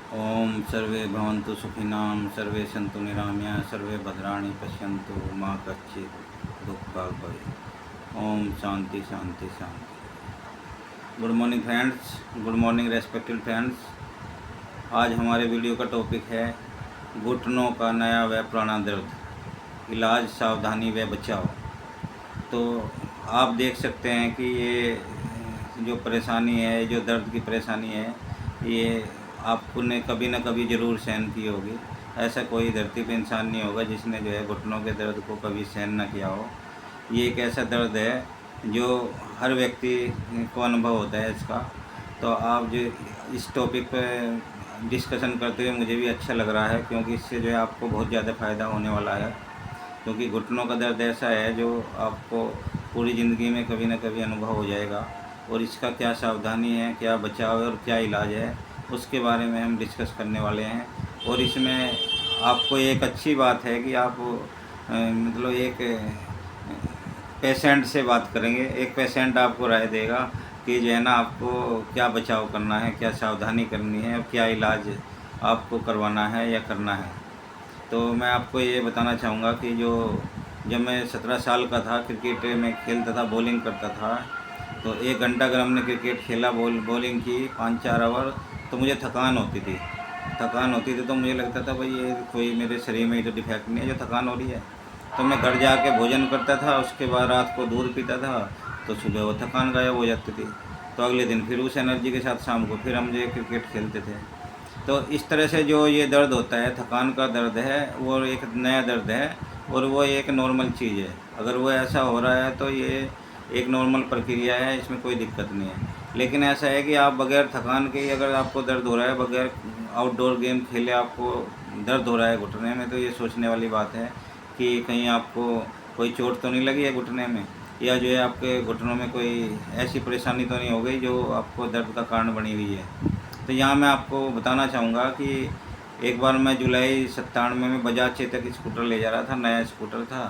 ओम सर्वे भवन्तु सुखिनां सर्वे सन्तु निरामया सर्वे भद्राणि पश्यन्तु मा कश्चित् दुःखभाग् भवेत्। ओम शांति शांति शांति। Good morning friends, good morning respected friends. आज हमारे वीडियो का टॉपिक है घुटनों का नया व पुराना दर्द, इलाज, सावधानी व बचाव। तो आप देख सकते हैं कि ये जो परेशानी है, जो दर्द की परेशानी है, ये आपको ने कभी ना कभी ज़रूर सहन की होगी। ऐसा कोई धरती पे इंसान नहीं होगा जिसने जो है घुटनों के दर्द को कभी सहन ना किया हो। ये एक ऐसा दर्द है जो हर व्यक्ति को अनुभव होता है इसका। तो आप जो इस टॉपिक पे डिस्कशन करते हुए मुझे भी अच्छा लग रहा है, क्योंकि इससे जो है आपको बहुत ज़्यादा फ़ायदा होने वाला है। क्योंकि घुटनों का दर्द ऐसा है जो आपको पूरी ज़िंदगी में कभी ना कभी अनुभव हो जाएगा, और इसका क्या सावधानी है, क्या बचाव है और क्या इलाज है, उसके बारे में हम डिस्कस करने वाले हैं। और इसमें आपको एक अच्छी बात है कि आप मतलब एक पेशेंट से बात करेंगे। एक पेशेंट आपको राय देगा कि जो है ना आपको क्या बचाव करना है, क्या सावधानी करनी है और क्या इलाज आपको करवाना है या करना है। तो मैं आपको ये बताना चाहूँगा कि जब मैं 17 साल का था, क्रिकेट में खेलता था, बॉलिंग करता था। तो 1 घंटा अगर हमने क्रिकेट खेला, बॉलिंग की 5-4 ओवर, तो मुझे थकान होती थी। तो मुझे लगता था भाई ये कोई मेरे शरीर में ही तो डिफेक्ट नहीं है जो थकान हो रही है। तो मैं घर जाके भोजन करता था, उसके बाद रात को दूध पीता था, तो सुबह वो थकान गायब हो जाती थी। तो अगले दिन फिर उस एनर्जी के साथ शाम को फिर हम जो क्रिकेट खेलते थे। तो इस तरह से जो ये दर्द होता है, थकान का दर्द है, वो एक नया दर्द है और वो एक नॉर्मल चीज़ है। अगर वो ऐसा हो रहा है तो ये एक नॉर्मल प्रक्रिया है, इसमें कोई दिक्कत नहीं है। लेकिन ऐसा है कि आप बगैर थकान के ही अगर आपको दर्द हो रहा है, बगैर आउटडोर गेम खेले आपको दर्द हो रहा है घुटने में, तो ये सोचने वाली बात है कि कहीं आपको कोई चोट तो नहीं लगी है घुटने में, या जो है आपके घुटनों में कोई ऐसी परेशानी तो नहीं हो गई जो आपको दर्द का कारण बनी हुई है। तो यहाँ मैं आपको बताना चाहूँगा कि एक बार मैं जुलाई 97 में बजाज चेतक स्कूटर ले जा रहा था। नया स्कूटर था,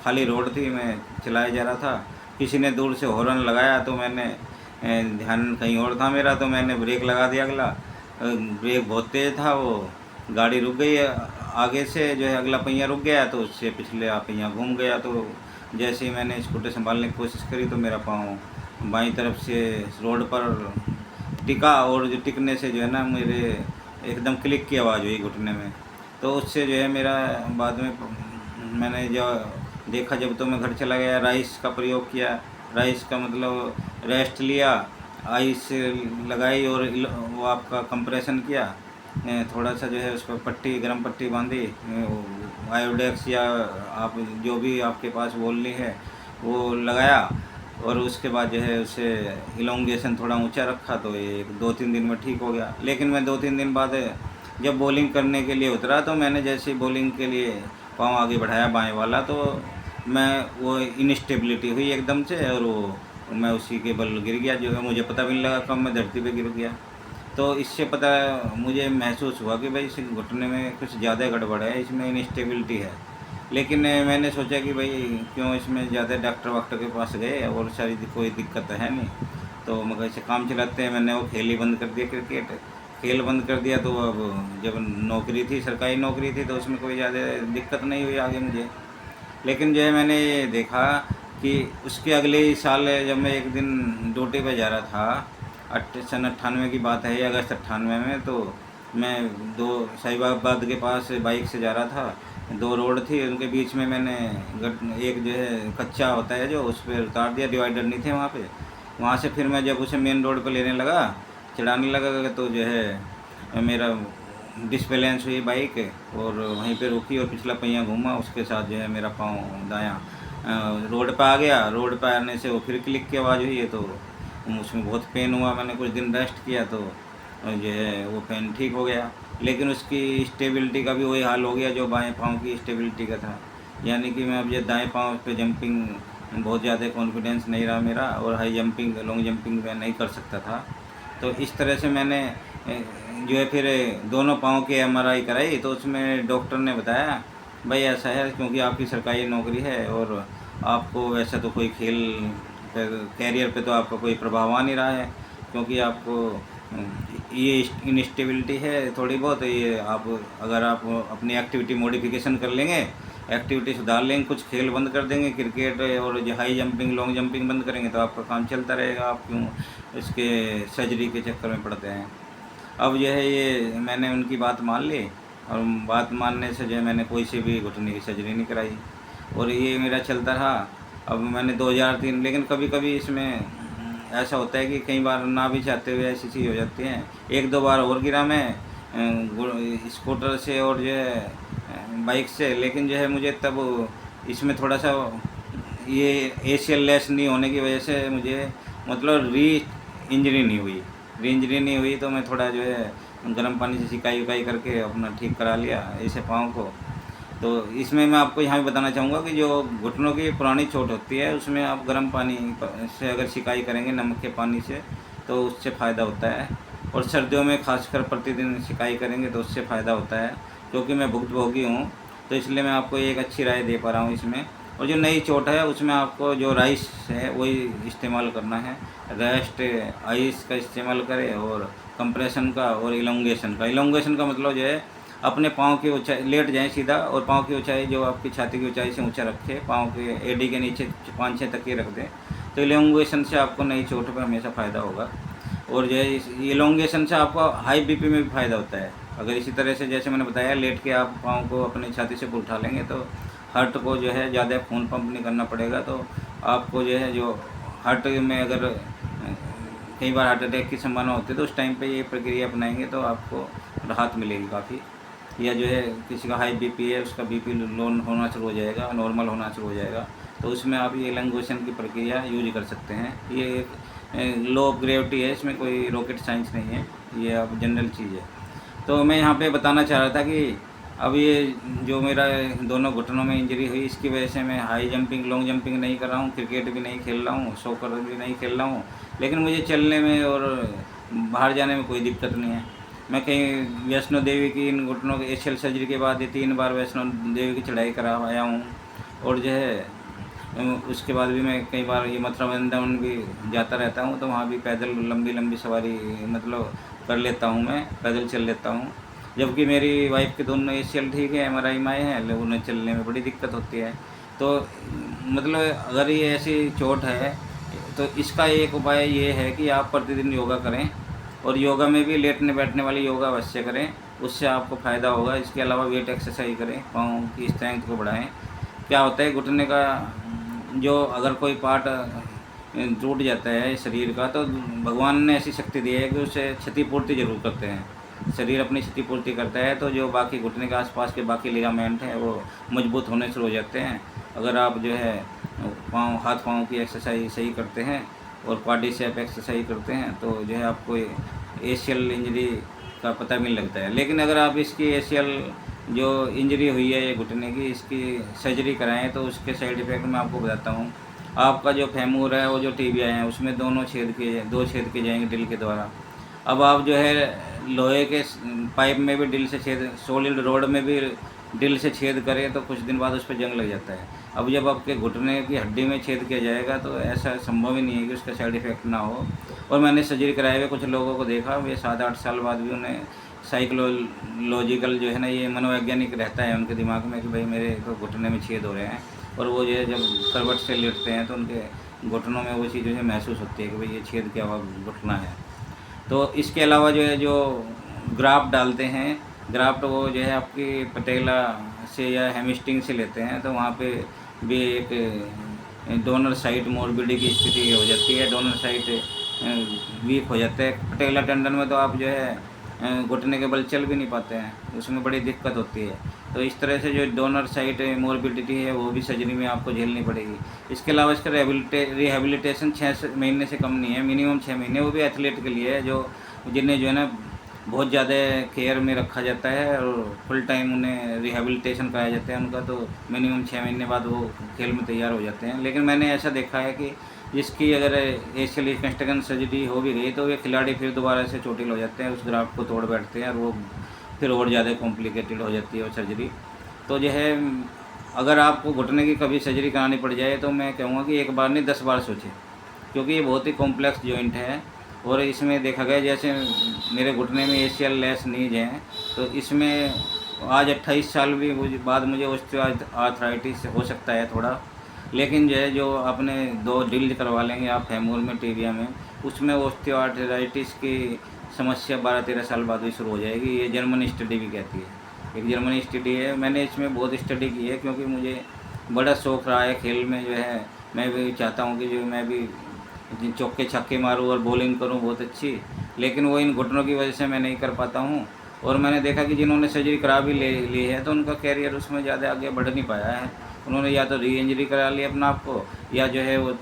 खाली रोड थी, मैं चलाए जा रहा था। किसी ने दूर से हॉर्न लगाया तो मैंने ध्यान कहीं और था मेरा, तो मैंने ब्रेक लगा दिया। अगला ब्रेक बहुत तेज़ था, वो गाड़ी रुक गई। आगे से जो है अगला पहिया रुक गया, तो उससे पिछले पहिया घूम गया। तो जैसे ही मैंने स्कूटर संभालने की कोशिश करी तो मेरा पाँव बाईं तरफ से रोड पर टिका, और जो टिकने से जो है ना मेरे एकदम क्लिक की आवाज़ हुई घुटने में। तो उससे जो है मेरा बाद में मैंने जो देखा, जब तो मैं घर चला गया, राइस का प्रयोग किया। राइस का मतलब रेस्ट लिया, आइस लगाई और वो आपका कंप्रेशन किया। थोड़ा सा जो है उस पर पट्टी, गर्म पट्टी बांधी, आयोडेक्स या आप जो भी आपके पास बोलनी है वो लगाया। और उसके बाद जो है उसे इलोंगेशन थोड़ा ऊंचा रखा, तो ये 2-3 दिन में ठीक हो गया। लेकिन मैं 2-3 दिन बाद जब बॉलिंग करने के लिए उतरा, तो मैंने जैसे बॉलिंग के लिए पाँव आगे बढ़ाया बाएं वाला, तो मैं वो इनस्टेबिलिटी हुई एकदम से, और वो मैं उसी के बल गिर गया। जो है मुझे पता भी नहीं लगा कब मैं धरती पे गिर गया। तो इससे पता मुझे महसूस हुआ कि भाई इस घुटने में कुछ ज़्यादा गड़बड़ है, इसमें इनस्टेबिलिटी है। लेकिन मैंने सोचा कि भाई क्यों इसमें ज़्यादा डॉक्टर वाक्टर के पास गए, और सारी कोई दिक्कत है नहीं, तो मगर ऐसे काम चलाते हैं। मैंने वो खेल ही बंद कर दिया, क्रिकेट खेल बंद कर दिया। तो अब जब नौकरी थी, सरकारी नौकरी थी, तो उसमें कोई ज़्यादा दिक्कत नहीं हुई आगे मुझे। लेकिन जो है मैंने ये देखा कि उसके अगले ही साल जब मैं एक दिन ड्यूटी पे जा रहा था, सन 98 की बात है, अगस्त 98 में, तो मैं दो साहिबाबाद के पास बाइक से जा रहा था। 2 रोड थी, उनके बीच में मैंने एक जो है कच्चा होता है जो, उस पर उतार दिया। डिवाइडर नहीं थे वहाँ पे। वहाँ से फिर मैं जब उसे मेन रोड पर लेने लगा, चढ़ाने लगा, तो जो है मेरा डिसबैलेंस हुई बाइक, और वहीं पे रुकी और पिछला पहिया घूमा, उसके साथ जो है मेरा पाँव दायाँ रोड पर आ गया। रोड पर आने से वो फिर क्लिक की आवाज़ हुई है, तो उसमें बहुत पेन हुआ। मैंने कुछ दिन रेस्ट किया, तो जो है वो पेन ठीक हो गया। लेकिन उसकी स्टेबिलिटी का भी वही हाल हो गया जो बाएं पाँव की स्टेबिलिटी का था। यानी कि मैं अब ये दाएं पाँव पे जंपिंग बहुत ज़्यादा कॉन्फिडेंस नहीं रहा मेरा, और हाई जंपिंग, लॉन्ग जंपिंग मैं नहीं कर सकता था। तो इस तरह से मैंने जो है फिर दोनों पाँव की एमआरआई कराई। तो उसमें डॉक्टर ने बताया भाई ऐसा है, क्योंकि आपकी सरकारी नौकरी है और आपको वैसे तो कोई खेल कैरियर पे तो आपका कोई प्रभाव आ नहीं रहा है, क्योंकि आपको ये इंस्टेबिलिटी है थोड़ी बहुत। ये आप अगर आप अपनी एक्टिविटी मॉडिफिकेशन कर लेंगे, एक्टिविटी सुधार लेंगे, कुछ खेल बंद कर देंगे, क्रिकेट और जो हाई जंपिंग लॉन्ग जंपिंग बंद करेंगे, तो आपका काम चलता रहेगा। आप क्यों इसके सर्जरी के चक्कर में पड़ते हैं। अब जो है ये मैंने उनकी बात मान ली, और बात मानने से जो है मैंने कोई सी भी घुटने की सर्जरी नहीं कराई, और ये मेरा चलता रहा। अब मैंने 2003, लेकिन कभी कभी इसमें ऐसा होता है कि कई बार ना भी चाहते हुए ऐसी चीज़ हो जाती है। एक दो बार और गिरा मैं स्कूटर से और जो है बाइक से, लेकिन जो है मुझे तब इसमें थोड़ा सा ये एशियल लेस नहीं होने की वजह से मुझे मतलब इंजरी नहीं हुई, तो मैं थोड़ा जो है गर्म पानी से सिकाई उकाई करके अपना ठीक करा लिया ऐसे पाँव को। तो इसमें मैं आपको यहाँ भी बताना चाहूँगा कि जो घुटनों की पुरानी चोट होती है उसमें आप गर्म पानी से अगर सिकाई करेंगे नमक के पानी से, तो उससे फ़ायदा होता है। और सर्दियों में खासकर प्रतिदिन सिकाई करेंगे तो उससे फ़ायदा होता है। क्योंकि मैं भुक्तभोगी हूँ, तो इसलिए मैं आपको एक अच्छी राय दे पा रहा हूँ इसमें। और जो नई चोट है उसमें आपको जो राइस है वही इस्तेमाल करना है। रेस्ट आइस का इस्तेमाल करें, और कंप्रेशन का और इलोंगेशन का मतलब जो है अपने पाँव की ऊंचाई लेट जाएं सीधा, और पाँव की ऊंचाई जो आपकी छाती की ऊंचाई से ऊंचा रखें, पाँव के एडी के नीचे 5-6 तक ही रख दें। तो इलोंगेशन से आपको नई चोट पर हमेशा फ़ायदा होगा। और जो है इलोंगेशन से आपको हाई बीपी में भी फ़ायदा होता है। अगर इसी तरह से जैसे मैंने बताया लेट के आप पाँव को अपनी छाती से उठा लेंगे, तो हार्ट को जो है ज़्यादा खून पंप नहीं करना पड़ेगा। तो आपको जो है जो हार्ट में अगर कई बार हार्ट अटैक की संभावना होती है, तो उस टाइम पे ये प्रक्रिया अपनाएंगे तो आपको राहत मिलेगी काफ़ी। या जो है किसी का हाई बीपी है, उसका बीपी लो होना शुरू हो जाएगा, नॉर्मल होना शुरू हो जाएगा, तो उसमें आप ये इलोंगेशन की प्रक्रिया यूज कर सकते हैं। ये एक लो ऑफ ग्रेविटी है, इसमें कोई रॉकेट साइंस नहीं है, ये अब जनरल चीज़ है। तो मैं यहाँ पे बताना चाह रहा था कि अब ये जो मेरा दोनों घुटनों में इंजरी हुई, इसकी वजह से मैं हाई जंपिंग लॉन्ग जंपिंग नहीं कर रहा हूँ, क्रिकेट भी नहीं खेल रहा हूँ, सॉकर भी नहीं खेल रहा हूँ, लेकिन मुझे चलने में और बाहर जाने में कोई दिक्कत नहीं है। मैं कहीं वैष्णो देवी की इन घुटनों के एशियल सर्जरी के बाद ये 3 बार वैष्णो देवी की चढ़ाई करा आया हूँ। और जो है उसके बाद भी मैं कई बार ये मथुरा वृंदावन भी जाता रहता हूँ, तो वहाँ भी पैदल लंबी सवारी मतलब कर लेता हूँ, मैं पैदल चल लेता हूँ। जबकि मेरी वाइफ के दोनों एशियल ठीक है, MRI माए हैं, लेकिन उन्हें चलने में बड़ी दिक्कत होती है। तो मतलब अगर ये ऐसी चोट है, तो इसका एक उपाय ये है कि आप प्रतिदिन योगा करें, और योगा में भी लेटने बैठने वाली योगा अवश्य करें, उससे आपको फ़ायदा होगा। इसके अलावा वेट एक्सरसाइज करें, पाँव की स्ट्रेंथ को बढ़ाएं। क्या होता है घुटने का जो अगर कोई पार्ट टूट जाता है शरीर का, तो भगवान ने ऐसी शक्ति दी है कि उसे क्षतिपूर्ति जरूर करते हैं। शरीर अपनी क्षतिपूर्ति करता है, तो जो बाकी घुटने के आसपास के बाकी लिगामेंट हैं वो मजबूत होने शुरू हो जाते हैं। अगर आप जो है हाथ पाँव की एक्सरसाइज सही करते हैं और क्वाड्रिसेप एक्सरसाइज करते हैं, तो जो है आपको एशियल इंजरी का पता भी नहीं लगता है। लेकिन अगर आप इसकी एशियल जो इंजरी हुई है ये घुटने की, इसकी सर्जरी कराएं, तो उसके साइड इफ़ेक्ट मैं आपको बताता हूँ। आपका जो फेमूर है, वो जो टिबिया है, उसमें दो छेद किए जाएंगे ड्रिल के द्वारा। अब आप जो है लोहे के पाइप में भी ड्रिल से छेद, सॉलिड रोड में भी ड्रिल से छेद करें, तो कुछ दिन बाद उस पर जंग लग जाता है। अब जब आपके घुटने की हड्डी में छेद किया जाएगा, तो ऐसा संभव ही नहीं है कि उसका साइड इफ़ेक्ट ना हो। और मैंने सर्जरी कराए हुए कुछ लोगों को देखा, वे 7-8 साल बाद भी उन्हें साइकोलॉजिकल जो है ना, ये मनोवैज्ञानिक रहता है उनके दिमाग में कि भाई मेरे तो घुटने में छेद हो रहे हैं, और वो जो है जब करवट से लेटते हैं तो उनके घुटनों में वो चीज़ जो है महसूस होती है कि भाई ये छेद क्या हुआ घुटना है। तो इसके अलावा जो है जो ग्राफ्ट डालते हैं, ग्राफ्ट वो जो है आपकी पटेला से या हेमस्ट्रिंग से लेते हैं, तो वहाँ पे भी एक डोनर साइट मोर्बिडी की स्थिति हो जाती है, डोनर साइट वीक हो जाता है। पटेला टेंडन में तो आप जो है घुटने के बल चल भी नहीं पाते हैं, उसमें बड़ी दिक्कत होती है। तो इस तरह से जो डोनर साइट मोर्बिडिटी है वो भी सर्जरी में आपको झेलनी पड़ेगी। इसके अलावा इसका रिहेबिलिटेशन 6 महीने से कम नहीं है, मिनिमम 6 महीने, वो भी एथलीट के लिए है जो जिन्हें जो है ना बहुत ज़्यादा केयर में रखा जाता है और फुल टाइम उन्हें रिहेबिलिटेशन कराया जाता है उनका, तो मिनिमम 6 महीने बाद वो खेल में तैयार हो जाते हैं। लेकिन मैंने ऐसा देखा है कि जिसकी अगर एशियल रिकंस्ट्रक्शन सर्जरी हो भी गई, तो वे खिलाड़ी फिर दोबारा से चोटिल हो जाते हैं, उस ग्राफ्ट को तोड़ बैठते हैं, और वो फिर और ज़्यादा कॉम्प्लिकेटेड हो जाती है वो सर्जरी। तो जो है अगर आपको घुटने की कभी सर्जरी करानी पड़ जाए, तो मैं कहूँगा कि एक बार नहीं 10 बार सोचें, क्योंकि ये बहुत ही कॉम्प्लेक्स जॉइंट है। और इसमें देखा गया जैसे मेरे घुटने में एशियल लेस नीज है, तो इसमें आज 28 साल भी बाद मुझे ऑस्टियोआर्थराइटिस हो सकता है थोड़ा, लेकिन जो है जो आपने 2 ड्रिल करवा लेंगे आप फेमोर में, टिबिया में, उसमें ऑस्टियोआर्थराइटिस की समस्या 12-13 साल बाद भी शुरू हो जाएगी। ये जर्मन स्टडी भी कहती है, एक जर्मन स्टडी है। मैंने इसमें बहुत स्टडी की है क्योंकि मुझे बड़ा शौक़ रहा है खेल में, जो है मैं भी चाहता हूँ कि जो मैं भी चौके छक्के मारूँ और बॉलिंग करूँ बहुत अच्छी, लेकिन वो इन घुटनों की वजह से मैं नहीं कर पाता हूँ। और मैंने देखा कि जिन्होंने सर्जरी करा भी ली है तो उनका कैरियर उसमें ज़्यादा आगे बढ़ नहीं पाया है। उन्होंने या तो री इंजरी करा ली अपना आप को, या जो है वो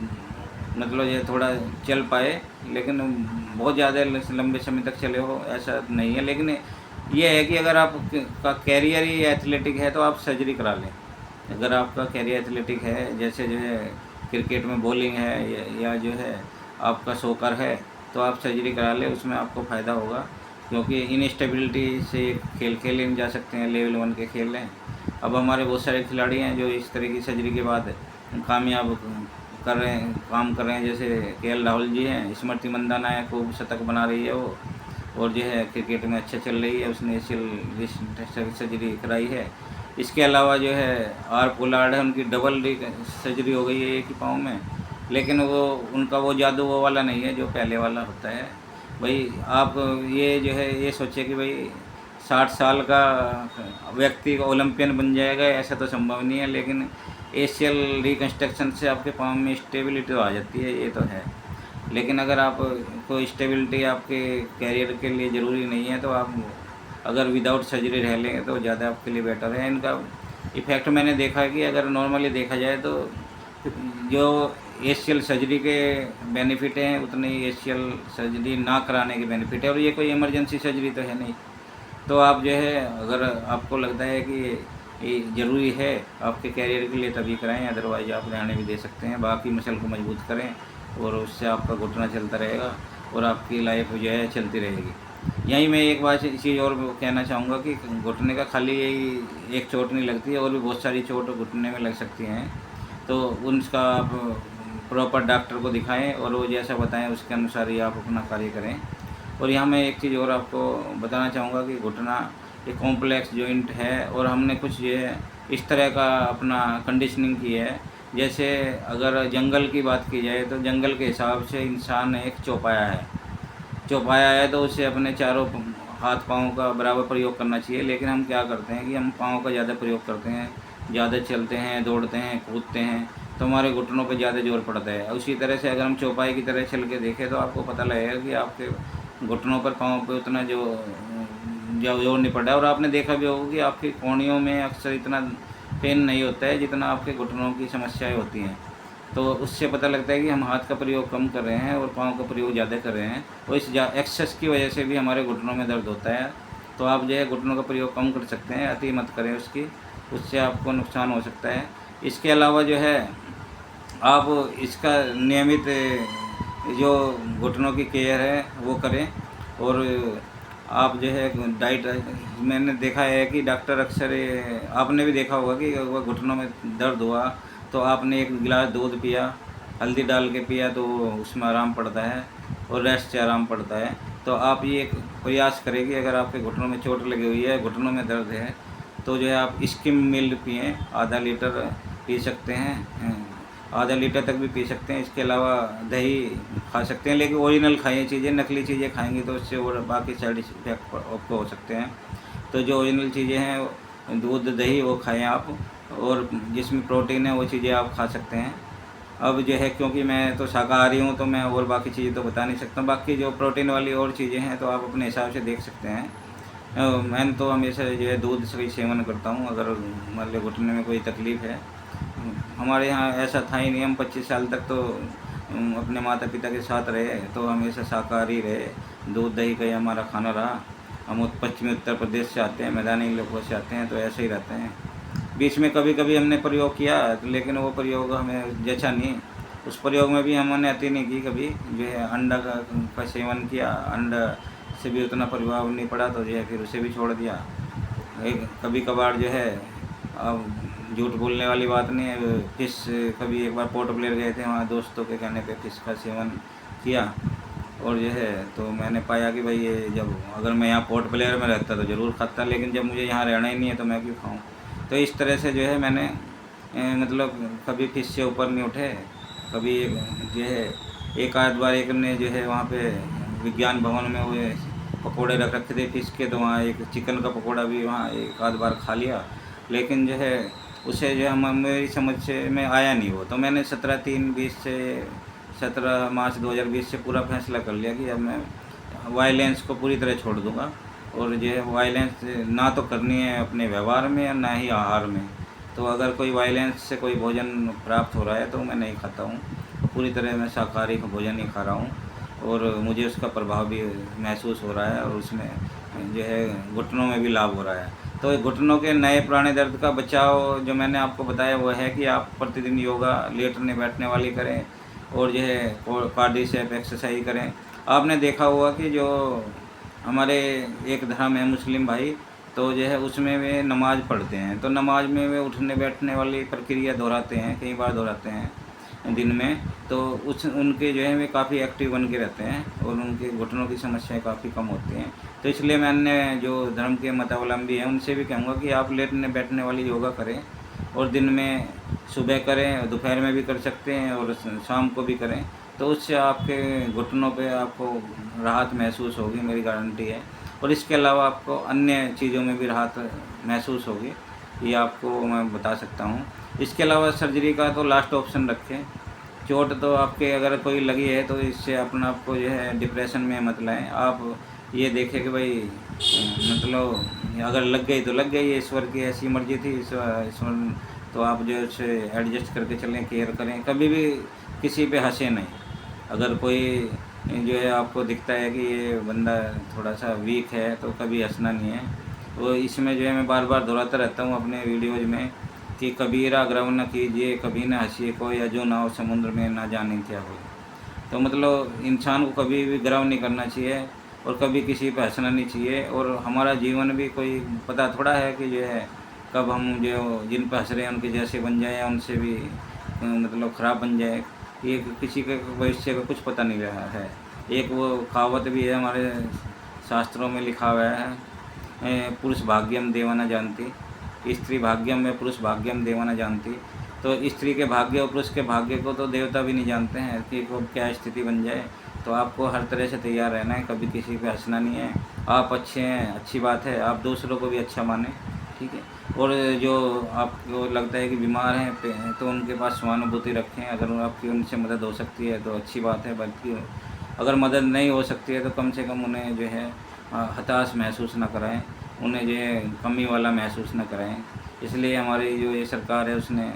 मतलब ये थोड़ा चल पाए, लेकिन बहुत ज़्यादा लंबे समय तक चले हो ऐसा नहीं है। लेकिन ये है कि अगर आप का कैरियर ही एथलेटिक है तो आप सर्जरी करा लें। अगर आपका कैरियर एथलेटिक है, जैसे जो है क्रिकेट में बॉलिंग है या जो है आपका सॉकर है, तो आप सर्जरी करा लें, उसमें आपको फ़ायदा होगा। क्योंकि इनस्टेबिलिटी से खेल खेले नहीं जा सकते हैं, लेवल 1 के खेल हैं। अब हमारे बहुत सारे खिलाड़ी हैं जो इस तरह की सर्जरी के बाद कामयाब काम कर रहे हैं, जैसे KL राहुल जी हैं, स्मृति मंदाना है, खूब शतक बना रही है वो, और जो है क्रिकेट में अच्छा चल रही है, उसने एशियल सर्जरी कराई है। इसके अलावा जो है आर पोलार्ड है, उनकी डबल सर्जरी हो गई है एक ही पाँव में, लेकिन वो उनका वो जादू वो वाला नहीं है जो पहले वाला होता है। भाई आप ये जो है ये सोचिए कि भाई 60 साल का व्यक्ति ओलंपियन बन जाएगा, ऐसा तो संभव नहीं है, लेकिन एशियल रिकन्स्ट्रक्शन से आपके पाँव में स्टेबिलिटी तो आ जाती है, ये तो है। लेकिन अगर आप को स्टेबिलिटी आपके कैरियर के लिए ज़रूरी नहीं है, तो आप अगर विदाउट सर्जरी रह लेंगे तो ज़्यादा आपके लिए बेटर है। इनका इफ़ेक्ट मैंने देखा है कि अगर नॉर्मली देखा जाए तो जो एशियल सर्जरी के बेनिफिट हैं उतने ही एशियल सर्जरी ना कराने के बेनिफिट है, और ये कोई इमरजेंसी सर्जरी तो है नहीं। तो आप जो है अगर आपको लगता है कि ये ज़रूरी है आपके कैरियर के लिए तभी कराएं, अदरवाइज़ आप रहने भी दे सकते हैं। बाकी मसल को मजबूत करें और उससे आपका घुटना चलता रहेगा और आपकी लाइफ जो है चलती रहेगी। यहीं मैं एक बात चीज़ और कहना चाहूँगा कि घुटने का खाली यही एक चोट नहीं लगती है, और भी बहुत सारी चोट घुटने में लग सकती हैं। तो उनका आप प्रॉपर डॉक्टर को दिखाएं और वो जैसा बताएं उसके अनुसार ही आप अपना कार्य करें। और यहाँ मैं एक चीज़ और आपको बताना चाहूँगा कि घुटना एक कॉम्प्लेक्स जॉइंट है, और हमने कुछ ये इस तरह का अपना कंडीशनिंग की है। जैसे अगर जंगल की बात की जाए तो जंगल के हिसाब से इंसान एक चौपाया है, तो उसे अपने चारों हाथ पाँव का बराबर प्रयोग करना चाहिए। लेकिन हम क्या करते हैं कि हम पाँव का ज़्यादा प्रयोग करते हैं, ज़्यादा चलते हैं, दौड़ते हैं, कूदते हैं, तो हमारे घुटनों पे ज़्यादा जोर पड़ता है। उसी तरह से अगर हम चौपाई की तरह चल के देखें तो आपको पता लगेगा कि आपके घुटनों पर, पाँव पे उतना जोर नहीं पड़ा है। और आपने देखा भी होगा कि आपकी कोहनियों में अक्सर इतना पेन नहीं होता है जितना आपके घुटनों की समस्याएं होती हैं। तो उससे पता लगता है कि हम हाथ का प्रयोग कम कर रहे हैं और पाँव का प्रयोग ज़्यादा कर रहे हैं, और इस एक्सेस की वजह से भी हमारे घुटनों में दर्द होता है। तो आप जो है घुटनों का प्रयोग कम कर सकते हैं, अति मत करें उससे आपको नुकसान हो सकता है। इसके अलावा जो है आप इसका नियमित जो घुटनों की केयर है वो करें। और आप जो है डाइट, मैंने देखा है कि डॉक्टर अक्सर, आपने भी देखा होगा कि वह घुटनों में दर्द हुआ तो आपने एक गिलास दूध पिया, हल्दी डाल के पिया, तो उसमें आराम पड़ता है और रेस्ट से आराम पड़ता है। तो आप ये प्रयास करें कि अगर आपके घुटनों में चोट लगी हुई है, घुटनों में दर्द है, तो जो है आप स्किम मिल्क पिएँ, आधा लीटर पी सकते हैं, आधा लीटर तक भी पी सकते हैं। इसके अलावा दही खा सकते हैं, लेकिन ओरिजिनल खाइए चीज़ें, नकली चीज़ें खाएंगे तो उससे और बाकी साइड इफेक्ट आपको हो सकते हैं। तो जो ओरिजिनल चीज़ें हैं, दूध दही वो खाएं आप, और जिसमें प्रोटीन है वो चीज़ें आप खा सकते हैं। अब जो है क्योंकि मैं तो शाकाहारी हूँ तो मैं और बाकी चीज़ें तो बता नहीं सकता, बाकी जो प्रोटीन वाली और चीज़ें हैं तो आप अपने हिसाब से देख सकते हैं। मैं तो हमेशा जो है दूध से सेवन करता हूँ अगर मान लो घुटने में कोई तकलीफ़ है। हमारे यहाँ ऐसा था ही नहीं, हम 25 साल तक तो अपने माता पिता के साथ रहे, तो हमेशा शाकाहारी रहे, दूध दही का ही हमारा खाना रहा। हम पश्चिमी उत्तर प्रदेश से आते हैं, मैदानी इलाकों से आते हैं, तो ऐसे ही रहते हैं। बीच में कभी कभी हमने प्रयोग किया, लेकिन वो प्रयोग हमें जचा नहीं। उस प्रयोग में भी हमने अति नहीं की कभी, जो है अंडा का सेवन किया, अंडा से भी उतना प्रभाव नहीं पड़ा, तो जो है फिर उसे भी छोड़ दिया। कभी कभार जो है, अब झूठ बोलने वाली बात नहीं है, फिश कभी एक बार पोर्ट ब्लेयर गए थे, वहाँ दोस्तों के कहने पे फिश का सेवन किया, और जो है तो मैंने पाया कि भाई ये जब अगर मैं यहाँ पोर्ट ब्लेयर में रहता तो ज़रूर खाता, लेकिन जब मुझे यहाँ रहना ही नहीं है तो मैं क्यों खाऊँ। तो इस तरह से जो है मैंने मतलब कभी फिश से ऊपर नहीं उठे। कभी जो है एक आध बार एक ने जो है वहाँ पे विज्ञान भवन में वो पकोड़े रख रखे थे फिश के, तो वहाँ एक चिकन का पकोड़ा भी वहाँ एक आध बार खा लिया, लेकिन जो है उसे जो है मेरी समझ से में आया नहीं वो। तो मैंने 17/3/20 से 17 मार्च 2020 से पूरा फैसला कर लिया कि अब मैं वायलेंस को पूरी तरह छोड़ दूँगा, और जो है वायलेंस ना तो करनी है अपने व्यवहार में ना ही आहार में। तो अगर कोई वायलेंस से कोई भोजन प्राप्त हो रहा है तो मैं नहीं खाता हूँ, पूरी तरह मैं शाकाहारी भोजन ही खा रहा हूँ, और मुझे उसका प्रभाव भी महसूस हो रहा है, और उसमें जो है घुटनों में भी लाभ हो रहा है। तो घुटनों के नए पुराने दर्द का बचाव जो मैंने आपको बताया वो है कि आप प्रतिदिन योगा लेटने बैठने वाली करें, और जो है कार्डिसेप एक्सरसाइज करें। आपने देखा होगा कि जो हमारे एक धर्म है मुस्लिम भाई, तो जो है उसमें वे नमाज़ पढ़ते हैं, तो नमाज में वे उठने बैठने वाली प्रक्रिया दोहराते हैं, कई बार दोहराते हैं दिन में। तो उस उनके जो है वे काफ़ी एक्टिव बन के रहते हैं, और उनके घुटनों की समस्याएं काफ़ी कम होती हैं। तो इसलिए मैंने जो धर्म के मतावलंबी हैं उनसे भी कहूँगा कि आप लेटने बैठने वाली योगा करें, और दिन में सुबह करें, दोपहर में भी कर सकते हैं, और शाम को भी करें। तो उससे आपके घुटनों पे आपको राहत महसूस होगी, मेरी गारंटी है। और इसके अलावा आपको अन्य चीज़ों में भी राहत महसूस होगी, ये आपको मैं बता सकता हूँ। इसके अलावा सर्जरी का तो लास्ट ऑप्शन रखें। चोट तो आपके अगर कोई लगी है तो इससे अपना आपको जो है डिप्रेशन में मत लाएं। आप ये देखें कि भाई मतलब अगर लग गई तो लग गई, ईश्वर की ऐसी मर्जी थी, ईश्वर तो आप जो है एडजस्ट करके चलें, केयर करें, कभी भी किसी पे हंसे नहीं। अगर कोई जो है आपको दिखता है कि ये बंदा थोड़ा सा वीक है तो कभी हंसना नहीं है। वो इसमें जो है मैं बार बार दोहराता रहता हूँ अपने वीडियोज़ में कि कबीरा गर्व न कीजिए, कभी न हंसिए कोई, या जो नाव समुद्र में ना जाने क्या हो। तो मतलब इंसान को कभी भी गर्व नहीं करना चाहिए, और कभी किसी पर हंसना नहीं चाहिए। और हमारा जीवन भी कोई पता थोड़ा है कि जो है कब हम जो जिन पर हंस रहे हैं उनके जैसे बन जाए, या उनसे भी मतलब ख़राब बन जाए। ये किसी के भविष्य का कुछ पता नहीं रहा है। एक वो कहावत भी है हमारे शास्त्रों में लिखा हुआ है, पुरुष भाग्यम देवा न जानती, स्त्री भाग्यम में पुरुष भाग्यम देवा न जानती। तो स्त्री के भाग्य और पुरुष के भाग्य को तो देवता भी नहीं जानते हैं कि को क्या स्थिति बन जाए। तो आपको हर तरह से तैयार रहना है, कभी किसी पे हंसना नहीं है। आप अच्छे हैं, अच्छी बात है, आप दूसरों को भी अच्छा माने, ठीक है। और जो आपको लगता है कि बीमार हैं तो उनके पास सहानुभूति रखें। अगर आपकी उनसे मदद हो सकती है तो अच्छी बात है, बल्कि अगर मदद नहीं हो सकती है तो कम से कम उन्हें जो है हताश महसूस न कराएं, उन्हें जो है कमी वाला महसूस न कराएं। इसलिए हमारी जो ये सरकार है उसने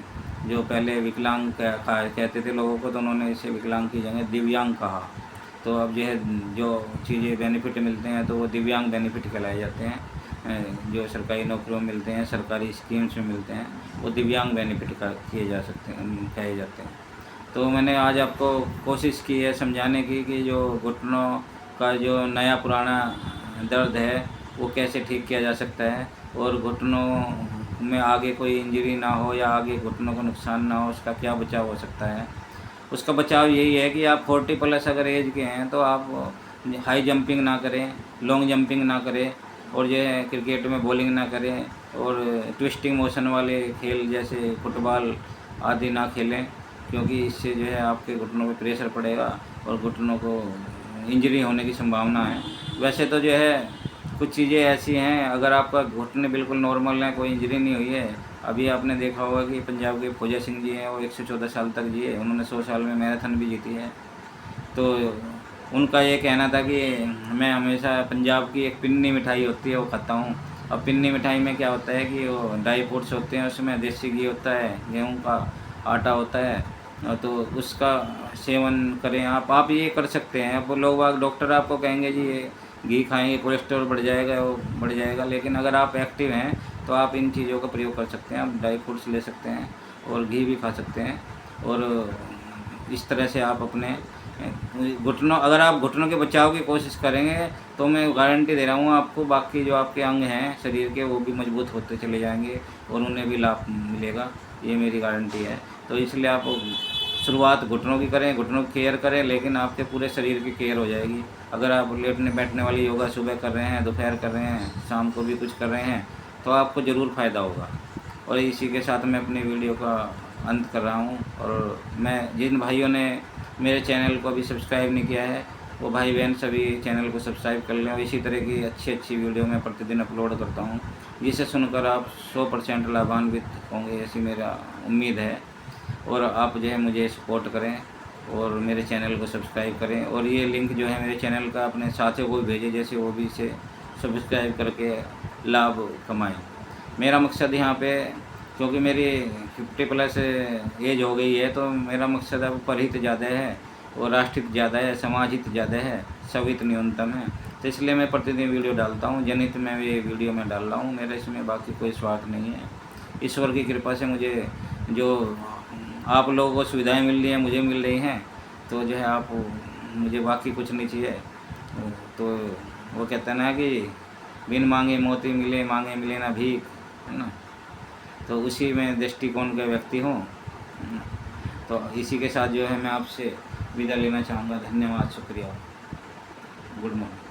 जो पहले विकलांग कहते थे लोगों को, तो उन्होंने इसे विकलांग की जगह दिव्यांग कहा। तो अब जो है जो चीज़ें बेनिफिट मिलते हैं तो वो दिव्यांग बेनिफिट कहलाए जाते हैं। जो सरकारी नौकरियों में मिलते हैं, सरकारी स्कीम्स में मिलते हैं, वो दिव्यांग बेनिफिट का किए जा सकते हैं, कहे जाते हैं। तो मैंने आज आपको कोशिश की है समझाने की कि जो घुटनों का जो नया पुराना दर्द है वो कैसे ठीक किया जा सकता है, और घुटनों में आगे कोई इंजरी ना हो या आगे घुटनों को नुकसान ना हो, उसका क्या बचाव हो सकता है। उसका बचाव यही है कि आप 40+ अगर एज के हैं तो आप हाई जंपिंग ना करें, लॉन्ग जंपिंग ना करें, और जो है क्रिकेट में बॉलिंग ना करें, और ट्विस्टिंग मोशन वाले खेल जैसे फुटबॉल आदि ना खेलें, क्योंकि इससे जो है आपके घुटनों पे प्रेशर पड़ेगा और घुटनों को इंजरी होने की संभावना है। वैसे तो जो है कुछ चीज़ें ऐसी हैं, अगर आपका घुटने बिल्कुल नॉर्मल हैं, कोई इंजरी नहीं हुई है। अभी आपने देखा होगा कि पंजाब के फौजा सिंह जी हैं, वो 114 साल तक जिए, उन्होंने 100 साल में मैराथन भी जीती है। तो उनका ये कहना था कि मैं हमेशा पंजाब की एक पिन्नी मिठाई होती है वो खाता हूँ। अब पिन्नी मिठाई में क्या होता है कि वो ड्राई फ्रूट्स होते हैं, उसमें देसी घी होता है, गेहूँ का आटा होता है, तो उसका सेवन करें आप ये कर सकते हैं। अब लोग डॉक्टर आपको कहेंगे जी ये घी खाएंगे कोलेस्ट्रॉल बढ़ जाएगा, वो बढ़ जाएगा, लेकिन अगर आप एक्टिव हैं तो आप इन चीज़ों का प्रयोग कर सकते हैं। आप ड्राई फ्रूट्स ले सकते हैं और घी भी खा सकते हैं, और इस तरह से आप अपने घुटनों अगर आप घुटनों के बचाव की कोशिश करेंगे तो मैं गारंटी दे रहा हूँ आपको, बाकी जो आपके अंग हैं शरीर के वो भी मजबूत होते चले जाएंगे और उन्हें भी लाभ मिलेगा, ये मेरी गारंटी है। तो इसलिए आप शुरुआत घुटनों की करें, घुटनों की केयर करें, लेकिन आपके पूरे शरीर की केयर हो जाएगी। अगर आप लेटने बैठने वाली योगा सुबह कर रहे हैं, दोपहर कर रहे हैं, शाम को भी कुछ कर रहे हैं, तो आपको ज़रूर फ़ायदा होगा। और इसी के साथ मैं अपनी वीडियो का अंत कर रहा हूँ। और मैं जिन भाइयों ने मेरे चैनल को अभी सब्सक्राइब नहीं किया है, वो भाई बहन सभी चैनल को सब्सक्राइब कर लें। और इसी तरह की अच्छी अच्छी वीडियो मैं प्रतिदिन अपलोड करता हूँ, जिसे सुनकर आप 100% लाभान्वित होंगे, ऐसी मेरा उम्मीद है। और आप जो है मुझे सपोर्ट करें और मेरे चैनल को सब्सक्राइब करें। और ये लिंक जो है मेरे चैनल का अपने साथियों को भी भेजें, जैसे वो भी इसे सब्सक्राइब करके लाभ कमाएं। मेरा मकसद यहाँ पे, क्योंकि मेरी 50+ एज हो गई है, तो मेरा मकसद अब परहित ज़्यादा है और राष्ट्रहित ज़्यादा है, समाज हित ज़्यादा है, सवित न्यूनतम है। तो इसलिए मैं प्रतिदिन वीडियो डालता हूँ, जनहित में ये वीडियो में डाल रहा हूँ। मेरा इसमें बाकी कोई स्वार्थ नहीं है। ईश्वर की कृपा से मुझे जो आप लोगों को सुविधाएं मिल रही हैं, मुझे मिल रही हैं, तो जो है आप मुझे बाकी कुछ नहीं चाहिए। तो वो कहते हैं ना कि बिन मांगे मोती मिले, मांगे मिले ना भीख, है ना। तो उसी में दृष्टिकोण का व्यक्ति हूँ। तो इसी के साथ जो है मैं आपसे विदा लेना चाहूँगा। धन्यवाद, शुक्रिया, गुड मॉर्निंग।